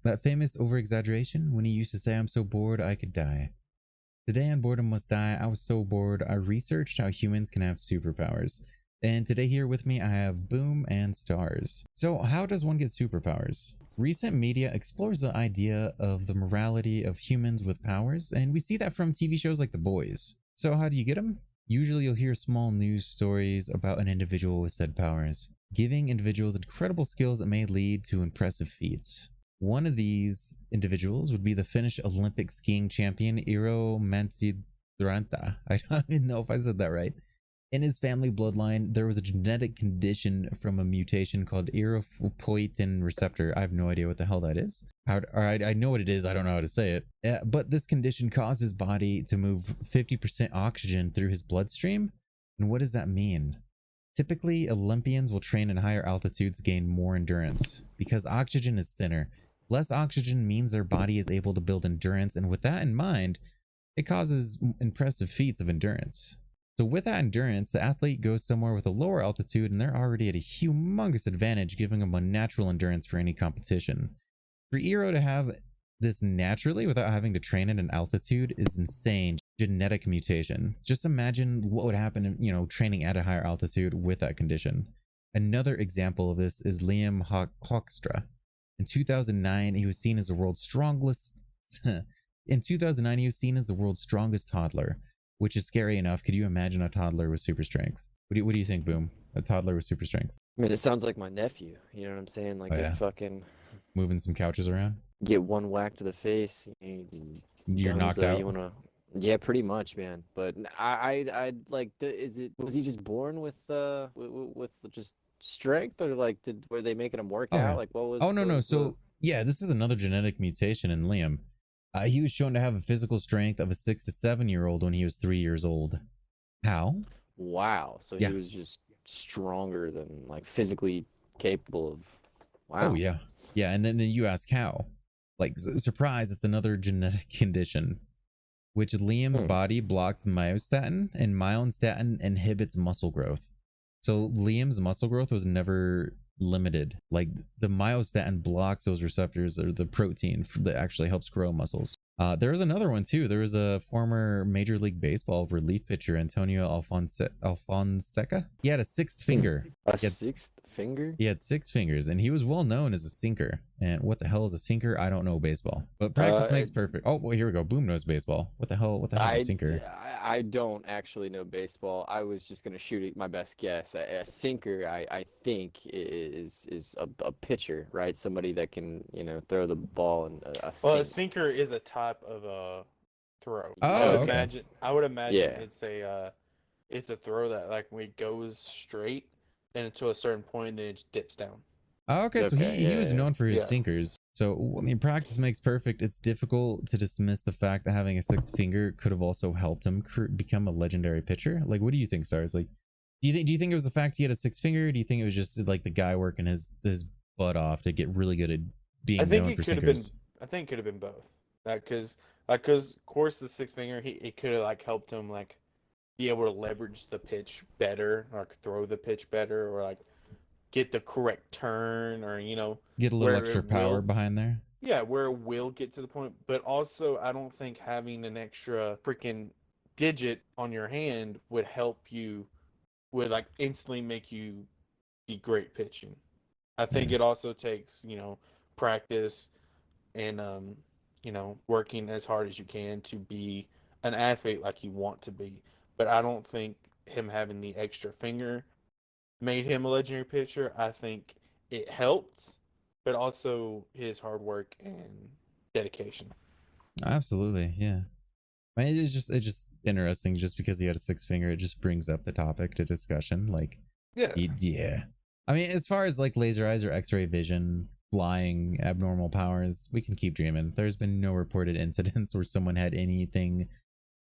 That famous over-exaggeration when he used to say, "I'm so bored I could die." Today on Boredom Must Die, I was so bored I researched how humans can have superpowers. And today here with me I have Boom and Stars. So how does one get superpowers? Recent media explores the idea of the morality of humans with powers, and we see that from TV shows like The Boys. So how do you get them? Usually you'll hear small news stories about an individual with said powers, giving individuals incredible skills that may lead to impressive feats. One of these individuals would be the Finnish Olympic skiing champion Eero Mantsiranta. I don't even know if I said that right. In his family bloodline, there was a genetic condition from a mutation called erythropoietin receptor. I have no idea what the hell that is. I know what it is, I don't know how to say it. But this condition caused his body to move 50% oxygen through his bloodstream. And what does that mean? Typically, Olympians will train in higher altitudes to gain more endurance because oxygen is thinner. Less oxygen means their body is able to build endurance, and with that in mind, it causes impressive feats of endurance. So with that endurance, the athlete goes somewhere with a lower altitude and they're already at a humongous advantage, giving them a natural endurance for any competition. For Eero to have this naturally without having to train at an altitude is insane. Genetic mutation. Just imagine what would happen, training at a higher altitude with that condition. Another example of this is Liam Hoekstra. In 2009, he was seen as the world's strongest. In 2009, he was seen as the world's strongest toddler, which is scary enough. Could you imagine a toddler with super strength? What do you think, Boom? A toddler with super strength? I mean, it sounds like my nephew. You know what I'm saying? Like, fucking moving some couches around. Get one whack to the face. You're knocked out. Yeah, pretty much, man. But I like. Was he just born with just strength, or like were they making him work out? Like, what was? Oh no. So yeah, this is another genetic mutation in Liam. He was shown to have a physical strength of a 6 to 7 year old when he was 3 years old. How? Wow. So he was just stronger than, like, physically capable of. Wow. Oh yeah. Yeah, and then you ask how. Like, surprise, it's another genetic condition, which Liam's body blocks myostatin, and myostatin inhibits muscle growth. So Liam's muscle growth was never limited. Like, the myostatin blocks those receptors, or the protein that actually helps grow muscles. There was another one too. There was a former Major League Baseball relief pitcher, Antonio Alfonseca. He had a sixth finger. Sixth finger? He had 6 fingers, and he was well known as a sinker. And what the hell is a sinker? I don't know baseball, but practice makes perfect. Oh, well, here we go. Boom knows baseball. What the hell is a sinker? I don't actually know baseball. I was just gonna shoot my best guess. A sinker, I think, is a pitcher, right? Somebody that can, throw the ball and a sinker is a type of a throw. Oh, I would imagine it's a throw that, like, when it goes straight and to a certain point, then it just dips down. Oh, okay. So he was known for his sinkers. So, I mean, practice makes perfect. It's difficult to dismiss the fact that having a 6th finger could have also helped him become a legendary pitcher. Like, what do you think, Stars? Like, do you think it was the fact he had a 6th finger? Or do you think it was just like the guy working his butt off to get really good at being known for sinkers? I think it could have been both. Because of course the 6th finger, it could have, like, helped him, like, be able to leverage the pitch better, or throw the pitch better, or, like, get the correct turn, or get a little extra power behind there. Yeah, where it will get to the point. But also, I don't think having an extra freaking digit on your hand would like instantly make you be great pitching. I think it also takes practice and working as hard as you can to be an athlete like you want to be. But I don't think him having the extra finger made him a legendary pitcher. I think it helped, but also his hard work and dedication. Absolutely, yeah. I mean, it's just interesting. Just because he had a 6th finger, it just brings up the topic to discussion. Like, yeah. I mean, as far as like laser eyes or X-ray vision, flying, abnormal powers, we can keep dreaming. There's been no reported incidents where someone had anything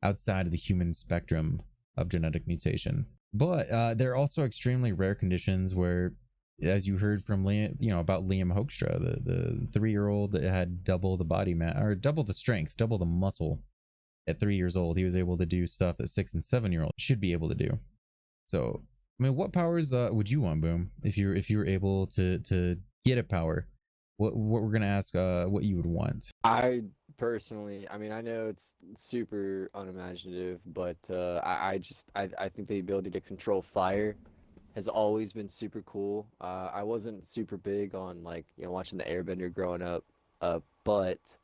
outside of the human spectrum of genetic mutation. But there are also extremely rare conditions where, as you heard from Liam, about Liam Hoekstra, the 3-year-old that had double the body mass, or double the strength, double the muscle at 3 years old. He was able to do stuff that 6 and 7-year-olds should be able to do. So, I mean, what powers would you want, Boom, if you were able to get a power? what we're gonna ask what you would want. I personally, I mean, I know it's super unimaginative, but I think the ability to control fire has always been super cool. I wasn't super big on like, watching the Airbender growing up, but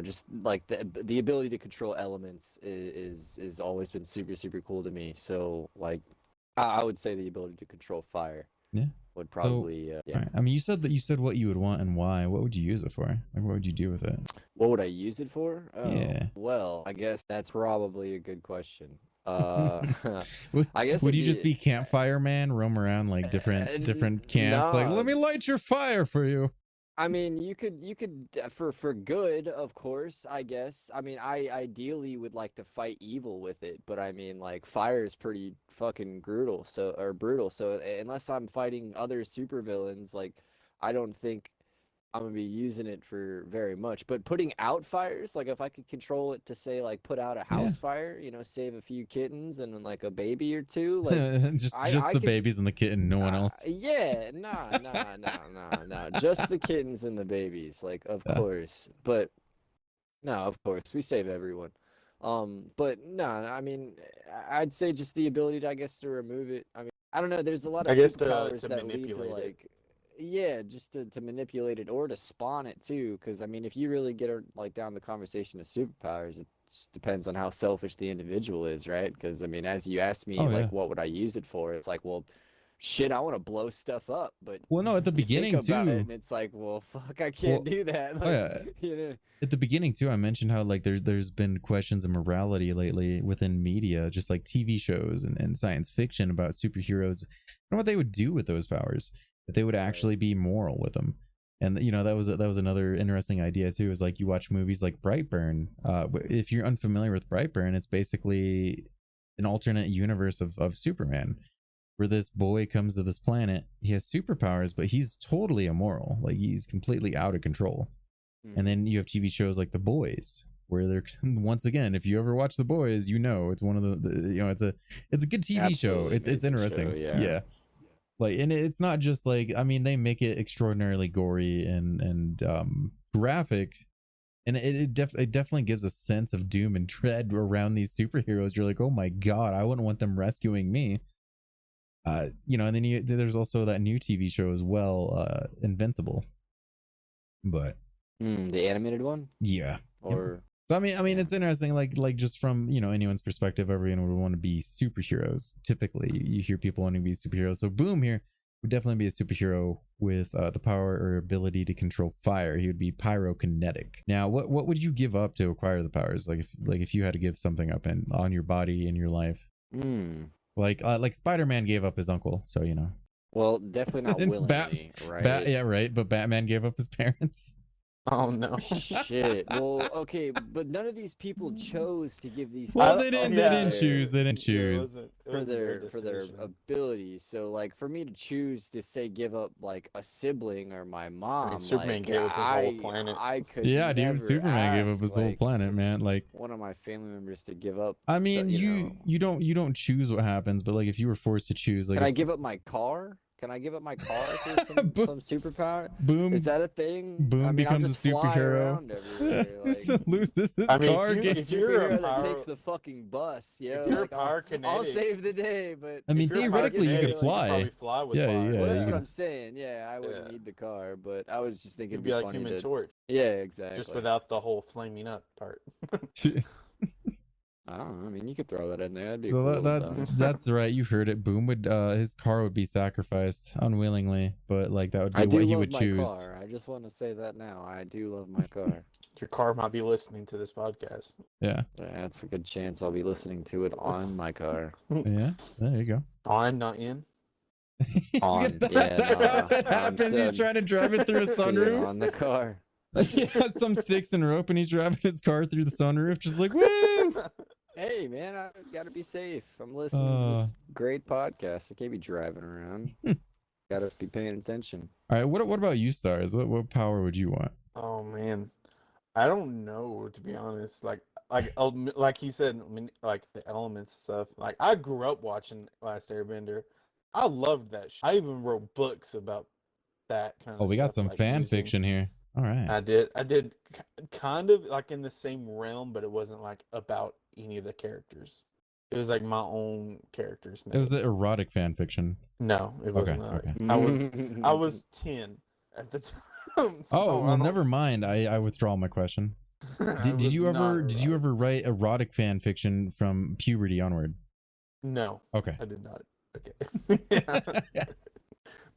just like the ability to control elements is always been super cool to me. So like, I would say the ability to control fire. Yeah. Would probably yeah. Right. I mean, you said what you would want and why. What would you use it for? Like, what would you do with it? What would I use it for? Oh, yeah. Well, I guess that's probably a good question. I guess would you just be campfire man, roam around like different camps, like let me light your fire for you? I mean, you could for good, of course, I guess. I mean, I ideally would like to fight evil with it, but I mean, like, fire is pretty fucking brutal. So unless I'm fighting other supervillains, like, I don't think I'm gonna be using it for very much. But putting out fires, like if I could control it to say like put out a house fire, save a few kittens and like a baby or two, like just the babies and the kitten, no one else. Yeah, no, just the kittens and the babies, like of course. But no, of course we save everyone. But no, I mean, I'd say just the ability to, I guess, to remove it. I mean, I don't know. There's a lot of superpowers that lead to like. Yeah, just to manipulate it or to spawn it too, because I mean, if you really get like down the conversation of superpowers, it just depends on how selfish the individual is, right? Because I mean, as you asked me, what would I use it for? It's like, well, shit, I want to blow stuff up, but no, at the beginning too, and it's like, well, fuck, I can't do that. Like, At the beginning too, I mentioned how like there's been questions of morality lately within media, just like TV shows and science fiction about superheroes and what they would do with those powers. That they would actually be moral with them. And that was another interesting idea too, is like you watch movies like Brightburn. If you're unfamiliar with Brightburn, it's basically an alternate universe of Superman, where this boy comes to this planet. He has superpowers, but he's totally immoral. Like he's completely out of control. And then you have TV shows like The Boys, where they're once again, if you ever watch The Boys, it's one of the it's a good TV show. It's interesting. Yeah. Like, and it's not just like, I mean, they make it extraordinarily gory and graphic, and it definitely gives a sense of doom and dread around these superheroes. You're like, oh my god, I wouldn't want them rescuing me. And then there's also that new TV show as well, Invincible. But the animated one, yeah. Or so I mean, it's interesting. Like just from anyone's perspective, everyone would want to be superheroes. Typically, you hear people wanting to be superheroes. So Boom here would definitely be a superhero with the power or ability to control fire. He would be pyrokinetic. Now, what would you give up to acquire the powers? Like if you had to give something up on your body in your life. Like Spider-Man gave up his uncle, so Well, definitely not willingly, right? Yeah, right. But Batman gave up his parents. Oh no! Shit. Well, okay, but none of these people chose to give these. Well, they didn't choose. They didn't choose for their abilities. So, like, for me to choose to say give up like a sibling or my mom, I mean, Superman gave up his whole planet. I could. Yeah, dude, Superman gave up his whole planet, man. Like one of my family members to give up. I mean, you don't choose what happens, but like if you were forced to choose, like, can I give up my car? Can I give up my car for some superpower? Boom. Is that a thing? Boom becomes a superhero. Loses his car. If you're a superhero that takes the fucking bus, if you're like, I'll save the day. But I mean, theoretically, you could fly. You could probably fly with fire. Well, that's what I'm saying. Yeah, I wouldn't need the car, but I was just thinking it'd be like Human Torch. Yeah, exactly. Just without the whole flaming up part. I don't know. I mean, you could throw that in there. That'd be so cool. That's right. You heard it. Boom would his car would be sacrificed unwillingly, but like that would be what he would choose. Car. I just want to say that now. I do love my car. Your car might be listening to this podcast. Yeah. That's a good chance I'll be listening to it on my car. Yeah. There you go. On, not in. On. That's how it happens. He's trying to drive it through a sunroof. On the car. He has some sticks and rope, and he's driving his car through the sunroof, just like woo. Hey man, I gotta be safe. I'm listening to this great podcast. I can't be driving around. Gotta be paying attention. All right, what about you, Stars? What power would you want? Oh man, I don't know, to be honest. Like he said, I mean, like the elements stuff. Like I grew up watching Last Airbender. I loved that. I even wrote books about that kind Oh, of we got stuff, some like fan using. fiction here. All right. I did kind of like in the same realm, but it wasn't like about any of the characters. It was like my own characters. It was Made. the erotic fan fiction. No, it was Okay, not. okay. I was 10 at the time. So Oh, I well, don't- never mind. I withdraw my question. I Did was you ever not did you erotic. ever write erotic fan fiction from puberty onward? No, Okay. I did not. Okay.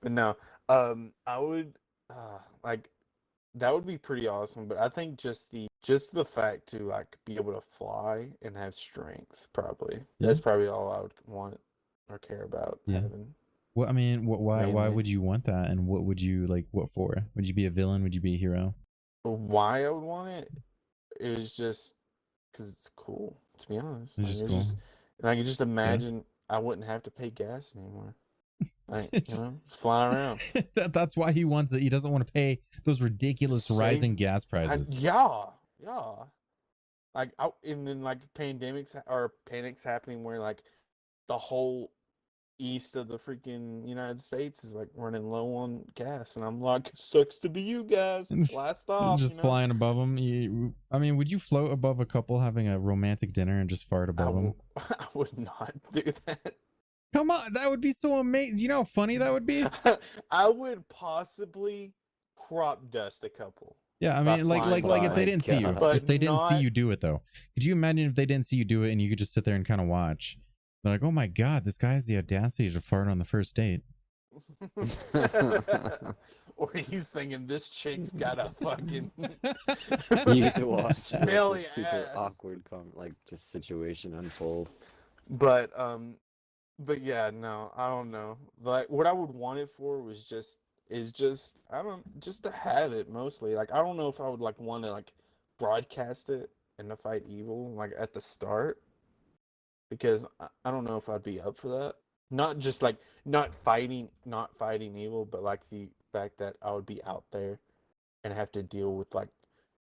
But no, I would like that would be pretty awesome. But I think just the fact to like be able to fly and have strength, probably that's probably all I would want or care about having. Well, I mean, why Mainly. would you want that, and what would you like? What for? Would you be a villain? Would you be a hero? Why I would want it is just because it's cool. To be honest, It's just cool. and I can just imagine I wouldn't have to pay gas anymore. Like, just fly around. That's why he wants it. He doesn't want to pay those ridiculous rising gas prices. Yeah. Like, and then like pandemics or panics happening where like the whole east of the freaking United States is like running low on gas, and I'm like, sucks to be you guys. Blast off. Just flying above them. I mean, would you float above a couple having a romantic dinner and just fart above them? I would not do that. Come on, that would be so amazing. You know how funny that would be? I would possibly crop dust a couple. Yeah, I mean, like if they didn't see you, But if they didn't see not- you do it though, could you imagine if they didn't see you do it and you could just sit there and kind of watch? They're like, oh my god, this guy has the audacity to fart on the first date. Or he's thinking this chick's got a fucking. You get to watch like, Smelly the super ass. awkward just situation unfold. But yeah, no, I don't know. Like what I would want it for was just to have it mostly. Like I don't know if I would like want to like broadcast it and to fight evil like at the start, because I don't know if I'd be up for that. Not just like not fighting evil, but like the fact that I would be out there and have to deal with like,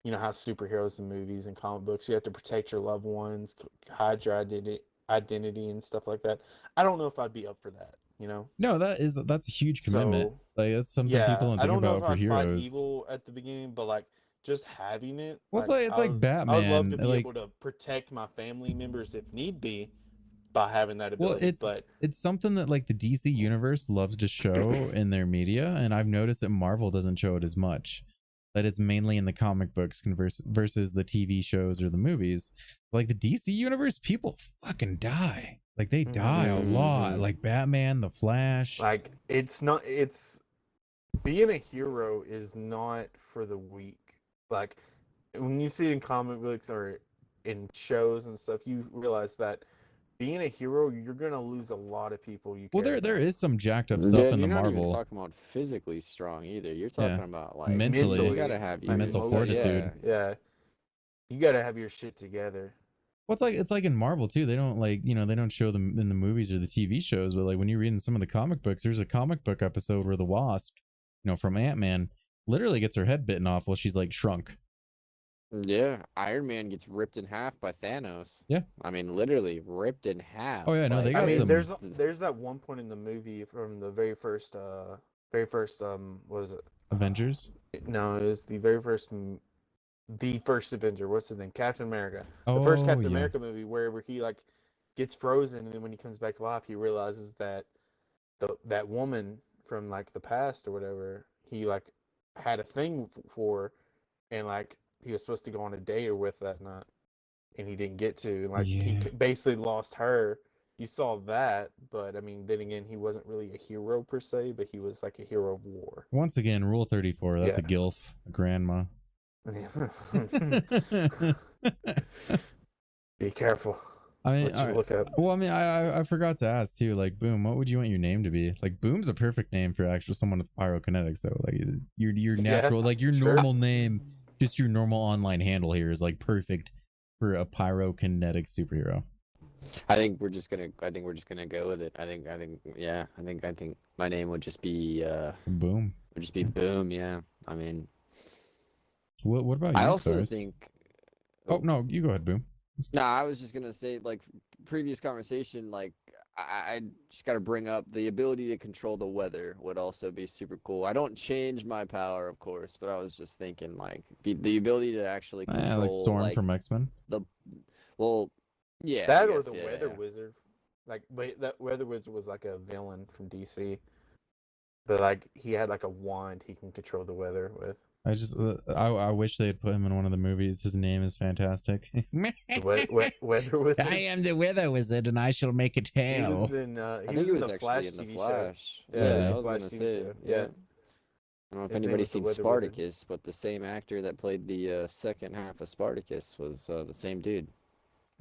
you know how superheroes in movies and comic books, you have to protect your loved ones, hide your identity and stuff like that. I don't know if I'd be up for that, you know? No, that's a huge commitment. So, Like that's something people don't I think don't know about if for I'd fight heroes. evil at the beginning, but like just having it. Well, it's like I would Batman. love to be like, able to protect my family members if need be by having that well, ability. it's something that like the DC universe loves to show in their media, and I've noticed that Marvel doesn't show it as much. That it's mainly in the comic books versus the TV shows or the movies. Like the DC universe, people fucking die. Like they die a lot. Like Batman, the Flash. Like it's being a hero is not for the weak. Like when you see it in comic books or in shows and stuff, you realize that being a hero, you're gonna lose a lot of people. There is some jacked up stuff in the You're not Marvel. even talking about physically strong either. You're talking about like mentally. You gotta have your mental fortitude. Yeah, you gotta have your shit together. Well, it's like in Marvel too. They don't they don't show them in the movies or the TV shows, but like when you read in some of the comic books, there's a comic book episode where the Wasp, from Ant-Man, literally gets her head bitten off while she's like shrunk. Yeah, Iron Man gets ripped in half by Thanos. Yeah, I mean literally ripped in half. Oh yeah, no, they got some. There's that one point in the movie from the very first what was it? Avengers? No, it was the first Avenger. What's his name? Captain America. The first Captain America movie where he like gets frozen, and then when he comes back to life, he realizes that that woman from like the past or whatever, he like had a thing for, and like he was supposed to go on a date with that night, and he didn't get to. Like he basically lost her. You saw that, but I mean, then again, he wasn't really a hero per se, but he was like a hero of war. Once again, Rule 34. That's a gilf, a grandma. Be careful. I mean, what you look at. Well, I mean, I forgot to ask too. Like, Boom, what would you want your name to be? Like, Boom's a perfect name for actually someone with pyrokinetics, though. Like, your natural, like your normal name, just your normal online handle here is like perfect for a pyrokinetic superhero. I think we're just gonna go with it. I think my name would just be Boom. Would just be Boom. Yeah. I mean, what about you? I also Stars? think. Oh no, you go ahead, Boom. No, I was just gonna say, like previous conversation, like I just got to bring up the ability to control the weather would also be super cool. I don't change my power, of course, but I was just thinking like the ability to actually control like Storm like from X-Men. the well, yeah, That I or guess, the yeah, Weather yeah. Wizard. Like, wait, that Weather Wizard was like a villain from DC, but like he had like a wand he can control the weather with. I wish they had put him in one of the movies. His name is fantastic. Weather Wizard. I am the weather wizard, and I shall make it He hail. was in. I He think was he in was the actually Flash in the TV show. Flash. Yeah, Yeah, Really? I was Flash gonna TV say, show. yeah. Yeah. I don't know if His name anybody's was the seen Weather Wizard. Spartacus, but the same actor that played the second half of Spartacus was the same dude.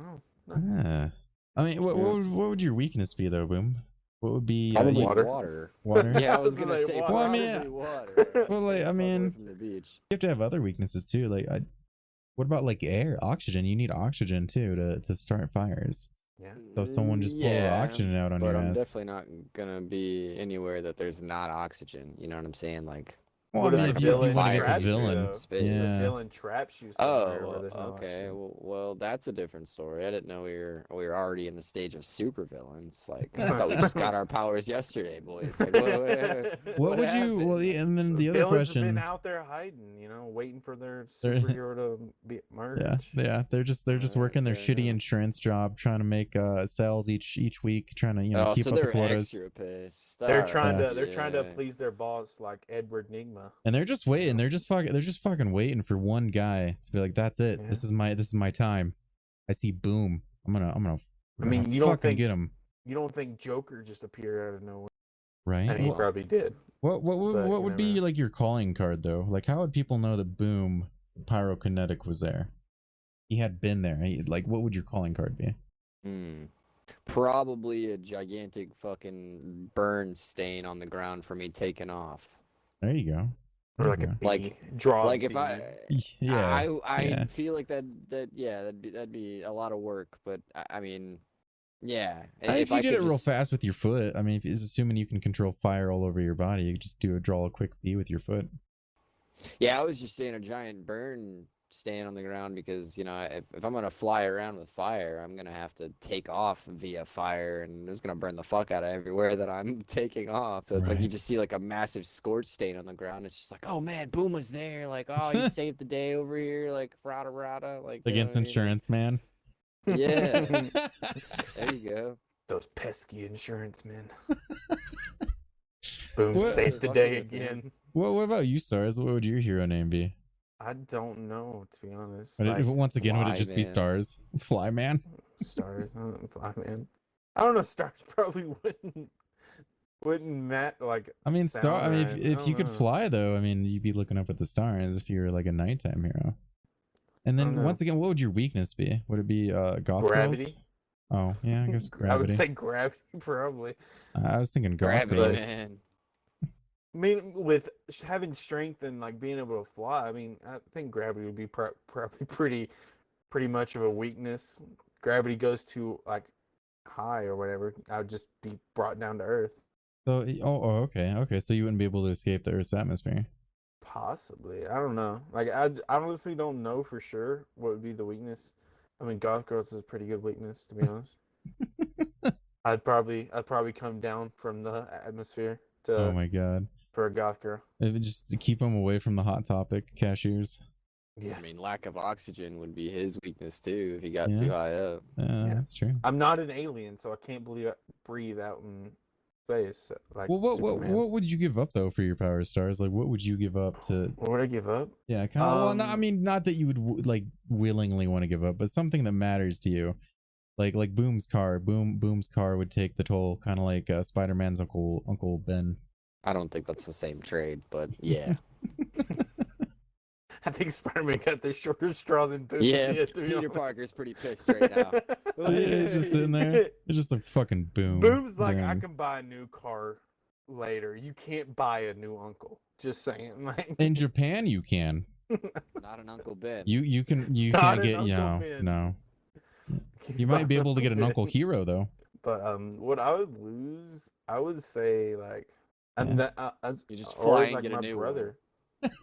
Oh, nice. Yeah. I mean, Yeah. what would your weakness be though, Boom? What would be Probably Water. water. water? Yeah, I I was was gonna like, say water. Well, I probably mean- water. well, like, Stay I the fuck away mean- from the beach. You have to have other weaknesses too. Like, what about like air, oxygen? You need oxygen too to start fires. Yeah. So someone just pull the Yeah, oxygen out on but your I'm ass. definitely not gonna be anywhere that there's not oxygen. You know what I'm saying? Like, Well, What I mean, if if a you villain want to get the traps you, villain, though? Space. The yeah. villain traps you somewhere where oh, there's no okay. oxygen. Well, that's a different story. I didn't know we were already in the stage of supervillains. Like, I thought we just got our powers yesterday, boys. Like, What would you? happened? Well, yeah, and then the other Villains question. have been out there hiding, waiting for their They're- superhero to be merged. Yeah. They're just working their fair shitty enough. insurance job, trying to make sales each week, trying to Oh, keep so up the they're quotas. extra pissed. They're Alright, trying Yeah. to they're trying to yeah. please their boss like Edward Nigma. And they're just waiting. They're just fucking waiting for one guy to be like, "That's it. Yeah. This is my time. I see Boom. I'm gonna I mean, you don't fucking think get him, you don't think Joker just appeared out of nowhere? right?" And he Well, probably did. What but you would never be know. like your calling card though? Like, how would people know that Boom pyrokinetic was there? He had been there. Like, what would your calling card be? Probably a gigantic fucking burn stain on the ground for me taking off. There you go. Or like a Yeah. bee. Like- Draw a Like if bee. Yeah. I yeah. feel like that'd be a lot of work, but I mean, yeah. If you I did could it real just- fast with your foot, I mean, if it's assuming you can control fire all over your body, you could just draw a quick B with your foot. Yeah, I was just saying a giant burn stain on the ground because if I'm gonna fly around with fire, I'm gonna have to take off via fire, and it's gonna burn the fuck out of everywhere that I'm taking off. So it's like you Right. just see like a massive scorch stain on the ground. It's just like, oh man, Boom was there. Like, oh, you saved the day over here. Like, rada rada. Like you know Against what I mean? insurance, man. Yeah. There you go. Those pesky insurance men. Boom, What- saved the Fucking day with me. again. What about you, Stars? What would your hero name be? I don't know, to be honest. Would it- Like, once again, would it Fly just be Man. Stars? Fly Man? stars, man. I don't know. Stars probably wouldn't like. I mean, sound I mean, right. I if don't you could know. fly though, I mean, you'd be looking up at the stars if you were like a nighttime hero. And I then don't know. once again, what would your weakness be? Would it be goth Gravity. girls? Oh yeah, I guess I gravity. would say gravity, probably. I was thinking goth Gravity, girls. man. I mean, with having strength and like being able to fly, I mean, I think gravity would be probably pretty much of a weakness. Gravity goes too like high or whatever. I would just be brought down to earth. So okay. So you wouldn't be able to escape the Earth's atmosphere. Possibly, I don't know. Like, I honestly don't know for sure what would be the weakness. I mean, goth girls is a pretty good weakness, to be honest. I'd probably come down from the atmosphere Oh to my god. for a goth girl. It would just to keep them away from the hot topic cashiers. Yeah, I mean, lack of oxygen would be his weakness too if he got Yeah. too high up. Yeah. That's true. I'm not an alien, so I can't breathe out in space like Well, Superman. what would you give up though for your power, Stars? Like, what would you give up to? What would I give up? Yeah, kind of. Well, no, I Um, mean, not that you would like willingly want to give up, but something that matters to you, like Boom's car. Boom's car would take the toll, kind of like Spider-Man's Uncle Ben. I don't think that's the same trade, but yeah. I think Spider-Man got the shorter straw than Boom. Yeah, did, to be Peter honest. Parker's pretty pissed right now. Yeah, he's just sitting there. It's just a fucking Boom. Boom's like, I thing. can buy a new car later. You can't buy a new uncle. Just saying. Like, In Japan, you can. Not an Uncle Ben. You can Not can't an get Uncle Ben. no. You might be able to get an Uncle Hero though. But what I would lose, I would say like, and Yeah. that You just or fly and like get a my new one. brother.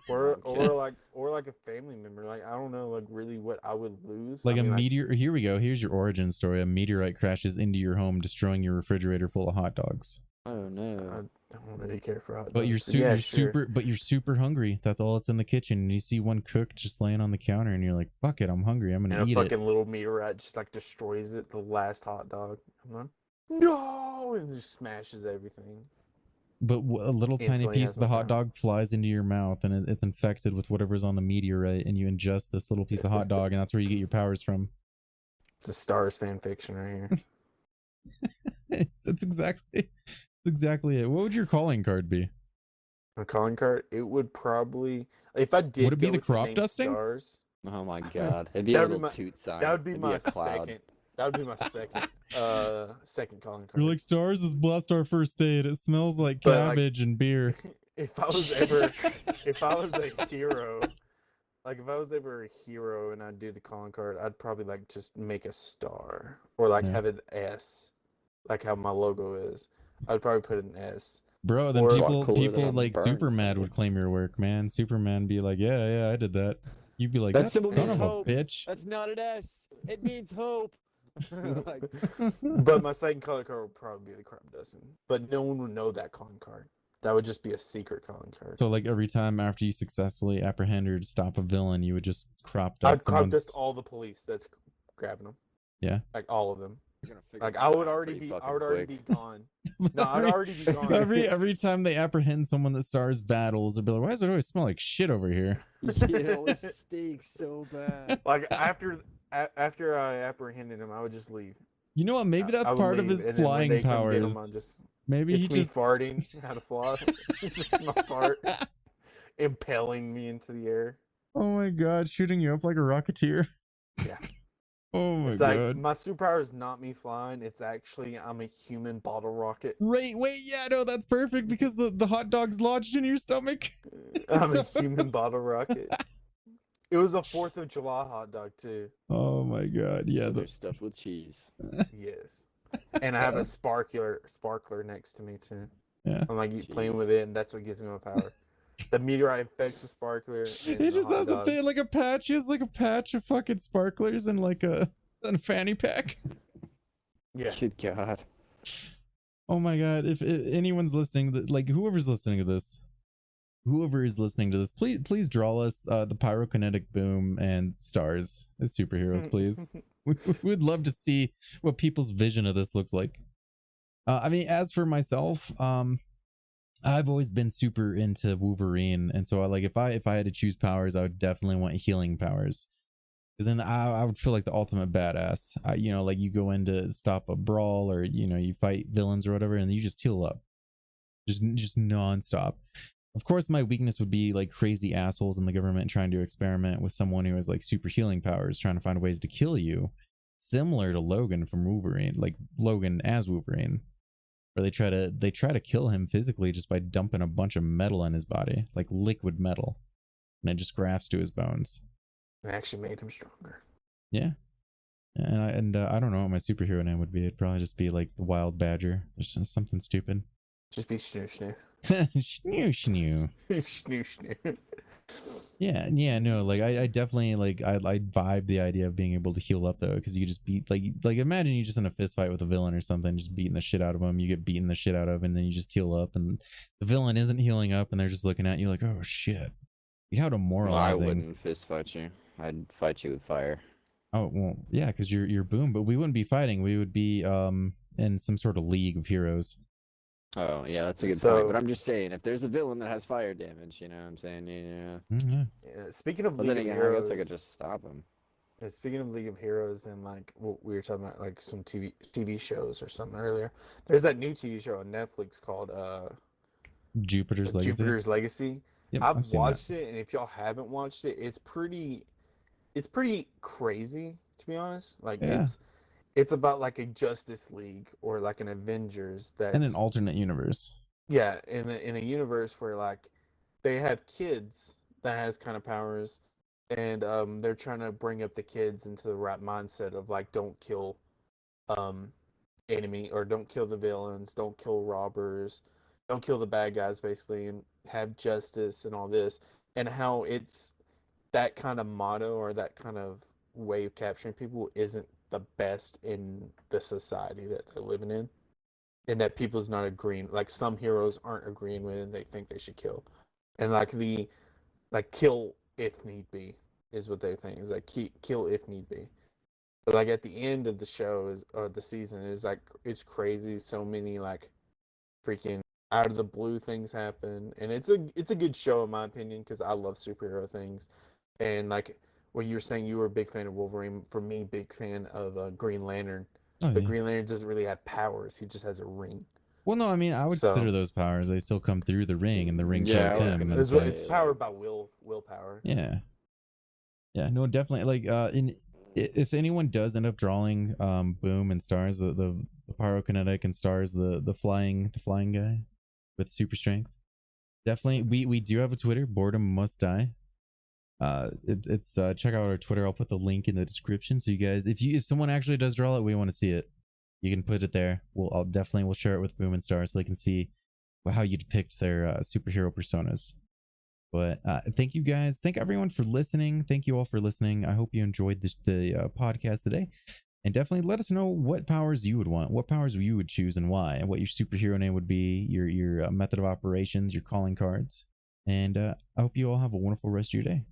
or like a family member. Like I don't know, like really what I would lose. Like I a mean, meteor. Here we go. Here's your origin story. A meteorite crashes into your home, destroying your refrigerator full of hot dogs. Oh no. I don't really care for hot But dogs. you're Sure. super hungry. That's all that's in the kitchen. And you see one cooked just laying on the counter, and you're like, "Fuck it, I'm hungry. I'm And gonna a eat fucking it." little meteorite just like destroys it, the last hot dog. I'm like, no, and just smashes everything. But a little tiny Instantly piece has of the no hot power. dog flies into your mouth, and it's infected with whatever's on the meteorite, and you ingest this little piece of hot dog, and that's where you get your powers from. It's a Stars fan fiction right here. That's exactly it. What would your calling card be? My calling card, it would probably, if I did Would it be go the with crop name dusting? Stars, Oh my god. It'd be a That would be little my- toot sign. that would be It'd my a cloud. second. That would be my second calling card. You're like, Stars is blessed our first date. It smells like But, like, cabbage and beer. if I was a hero, like if I was ever a hero and I'd do the calling card, I'd probably like just make a star or like Yeah. have an S, like how my logo is. I'd probably put an S. Bro, then Or- people I'm like burned, Superman son. would claim your work, man. Superman be like, yeah, I did that. You'd be like, That that symbol son means of a hope. bitch. That's not an S. It means hope. Like, But my second calling card would probably be the crop dusting. But no one would know that calling card. That would just be a secret calling card. So like every time after you successfully apprehend or stop a villain, you would just crop I'd dust crop someone's... dust all the police that's grabbing them. Yeah. Like all of them. you're gonna figure Like that I would out already pretty be fucking quick. gone. No, I'd already be gone. every time they apprehend someone that Stars battles, they'll be like, why does it always smell like shit over here? It always stinks so bad. Like after I apprehended him, I would just leave. You know what? Maybe that's I would part of leave, his and then when flying they come get powers. him, I'll just Maybe it's he me just farting how to fly. It's just my fart impelling me into the air. Oh my god, shooting you up like a rocketeer. Yeah. Oh my It's god. like my superpower is not me flying. It's actually I'm a human bottle rocket. Wait, yeah, no, that's perfect because the hot dog's lodged in your stomach. I'm So- a human bottle rocket. It was a 4th of July hot dog too. Oh my god, yeah. So they're stuffed with cheese. Yes. And I have a sparkler next to me too. Yeah. I'm like playing Jeez. with it, and that's what gives me my power. The meteorite infects the sparkler. And He the just hot has dog. a thing like a patch. He has like a patch of fucking sparklers and like a fanny pack. Yeah. Good God. Oh my god! If anyone's listening, like whoever is listening to this, please draw us the pyrokinetic boom and Stars as superheroes, please. We would love to see what people's vision of this looks like. I mean, as for myself, I've always been super into Wolverine, and so if I had to choose powers, I would definitely want healing powers, because then I would feel like the ultimate badass. Like you go in to stop a brawl, or you fight villains or whatever, and you just heal up, just nonstop. Of course, my weakness would be like crazy assholes in the government trying to experiment with someone who has like super healing powers, trying to find ways to kill you, similar to Logan from Wolverine, like Logan as Wolverine, where they try to kill him physically just by dumping a bunch of metal in his body, like liquid metal, and it just grafts to his bones. It actually made him stronger. Yeah. And I don't know what my superhero name would be. It'd probably just be like the Wild Badger. It's just something stupid. Just be snoo snoo. Snoo snoo. Snoo snoo. Yeah, no, like I definitely like I vibe the idea of being able to heal up though, because you just beat like imagine you just in a fist fight with a villain or something, just beating the shit out of them. You get beaten the shit out of, and then you just heal up, and the villain isn't healing up, and they're just looking at you like, oh shit. How Well, I demoralizing. wouldn't fist fight you. I'd fight you with fire. Oh well, yeah, because you're Boom, but we wouldn't be fighting. We would be in some sort of league of heroes. Oh, yeah, that's a good So- point. But I'm just saying, if there's a villain that has fire damage, you know what I'm saying? Yeah. Yeah. Yeah, speaking of But League then of again, I guess I Heroes, could just stop him. speaking of League of Heroes and like what we were talking about, like some TV shows or something earlier. There's that new TV show on Netflix called Jupiter's Legacy. Jupiter's Legacy. Yep, I've seen that. watched it, and if y'all haven't watched it, it's pretty crazy, to be honest. Like Yeah. it's about like a Justice League or like an Avengers that's In an alternate universe. yeah, in a universe where like they have kids that has kind of powers, and they're trying to bring up the kids into the right mindset of like don't kill enemy, or don't kill the villains, don't kill robbers, don't kill the bad guys basically, and have justice and all this. and how it's that kind of motto or that kind of way of capturing people isn't the best in the society that they're living in, and that people's not agreeing. Like some heroes aren't agreeing with it, and they think they should kill, and like kill if need be is what they think is like kill if need be. But like at the end of the show is or the season is like it's crazy. So many like freaking out of the blue things happen, and it's a good show in my opinion because I love superhero things, and like what you were saying, you were a big fan of Wolverine. For me, big fan of Green Lantern, Oh but yeah. Green Lantern doesn't really have powers. He just has a ring. Well, no, I mean, I would So consider those powers. They still come through the ring, and the ring Yeah, chose I was him. gonna And it's, so say, it's powered by willpower. yeah, yeah, no, definitely. Like, if anyone does end up drawing Boom and Stars, the pyrokinetic and Stars, the flying guy with super strength, definitely. We do have a Twitter, Boredom Must Die. It's check out our Twitter. I'll put the link in the description so you guys, if someone actually does draw it, we want to see it. You can put it there. We'll share it with Boom and Star so they can see how you depict their superhero personas. But thank you guys. Thank everyone for listening. Thank you all for listening. I hope you enjoyed the podcast today. And definitely let us know what powers you would want, what powers you would choose, and why, and what your superhero name would be, your method of operations, your calling cards. And I hope you all have a wonderful rest of your day.